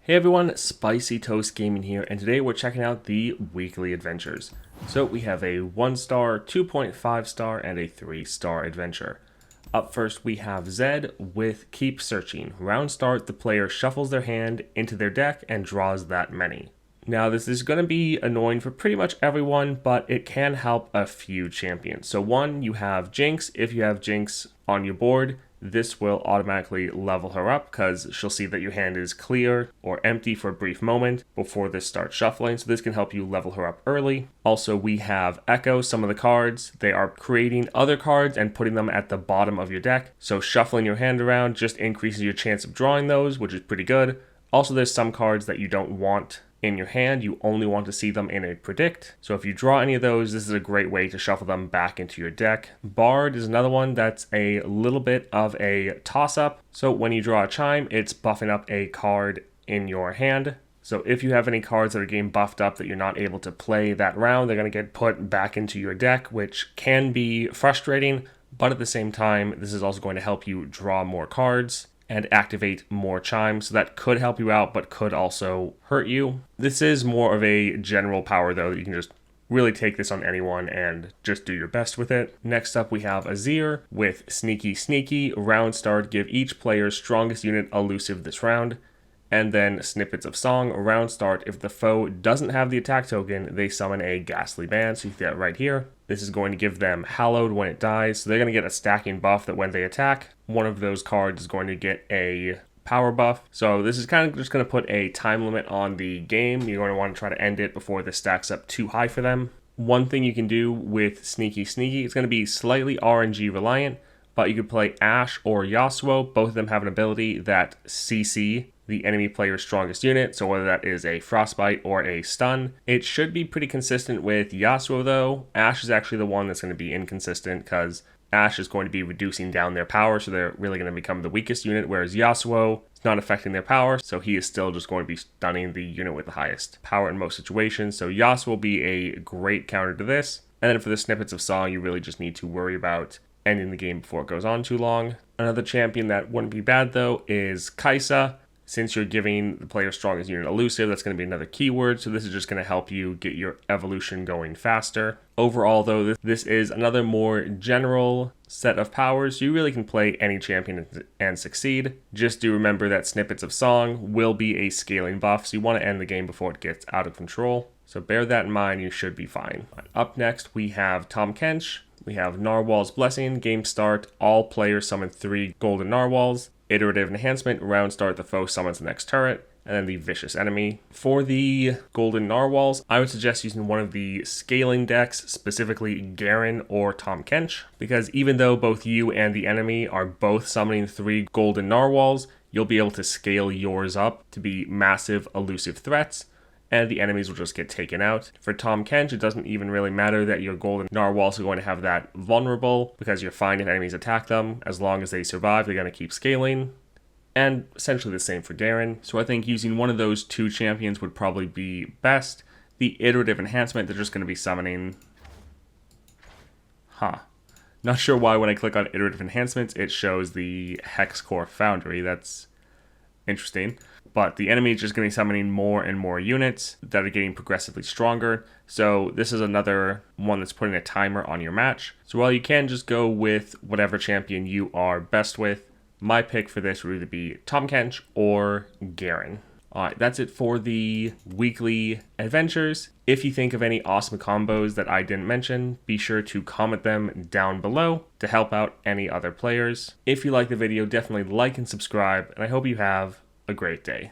Hey everyone, Spicy Toast Gaming here, and today we're checking out the weekly adventures. So we have a 1-star, 2.5 star, and a 3-star adventure. Up first we have Zed with Keep Searching. Round start, the player shuffles their hand into their deck and draws that many. Now this is going to be annoying for pretty much everyone, but it can help a few champions. So one, you have Jinx. If you have Jinx on your board, this will automatically level her up because she'll see that your hand is clear or empty for a brief moment before this starts shuffling. So this can help you level her up early. Also, we have Echo, some of the cards. They are creating other cards and putting them at the bottom of your deck. So shuffling your hand around just increases your chance of drawing those, which is pretty good. Also, there's some cards that you don't want in your hand, you only want to see them in a predict. So if you draw any of those, this is a great way to shuffle them back into your deck. Bard is another one that's a little bit of a toss-up. So when you draw a chime, it's buffing up a card in your hand. So if you have any cards that are getting buffed up that you're not able to play that round, they're going to get put back into your deck, which can be frustrating. But at the same time, this is also going to help you draw more cards and activate more chimes, so that could help you out, but could also hurt you. This is more of a general power, though, that you can just really take this on anyone and just do your best with it. Next up, we have Azir with Sneaky Sneaky. Round start, give each player's strongest unit elusive this round. And then Snippets of Song. Round start, if the foe doesn't have the attack token, they summon a Ghastly Band. So you see that right here. This is going to give them Hallowed when it dies. So they're going to get a stacking buff that when they attack, one of those cards is going to get a power buff. So this is kind of just going to put a time limit on the game. You're going to want to try to end it before this stacks up too high for them. One thing you can do with Sneaky Sneaky, it's going to be slightly RNG reliant, but you could play Ashe or Yasuo. Both of them have an ability that CC the enemy player's strongest unit, so whether that is a frostbite or a stun. It should be pretty consistent with Yasuo though. Ashe is actually the one that's going to be inconsistent because Ashe is going to be reducing down their power, so they're really going to become the weakest unit, whereas Yasuo is not affecting their power, so he is still just going to be stunning the unit with the highest power in most situations. So Yasuo will be a great counter to this. And then for the Snippets of Song, you really just need to worry about ending the game before it goes on too long. Another champion that wouldn't be bad though is Kai'Sa. Since you're giving the player's strongest unit elusive, that's going to be another keyword, so this is just going to help you get your evolution going faster. Overall, though, this is another more general set of powers. You really can play any champion and succeed. Just do remember that Snippets of Song will be a scaling buff, so you want to end the game before it gets out of control. So bear that in mind, you should be fine. Up next, we have Tahm Kench. We have Narwhal's Blessing. Game start, all players summon 3 golden narwhals. Iterative enhancement, round start, the foe summons the next turret, and then the vicious enemy. For the golden narwhals, I would suggest using one of the scaling decks, specifically Garen or Tahm Kench, because even though both you and the enemy are both summoning 3 golden narwhals, you'll be able to scale yours up to be massive elusive threats, and the enemies will just get taken out. For Tahm Kench, it doesn't even really matter that your golden narwhals are going to have that vulnerable, because you're fine if enemies attack them. As long as they survive, they're going to keep scaling. And essentially the same for Garen. So I think using one of those 2 champions would probably be best. The iterative enhancement, they're just going to be summoning... Not sure why when I click on iterative enhancements, it shows the Hex Core Foundry. That's interesting. But the enemy is just going to be summoning more and more units that are getting progressively stronger. So this is another one that's putting a timer on your match. So while you can just go with whatever champion you are best with, my pick for this would either be Tahm Kench or Garen. Alright, that's it for the weekly adventures. If you think of any awesome combos that I didn't mention, be sure to comment them down below to help out any other players. If you like the video, definitely like and subscribe, and I hope you have a great day.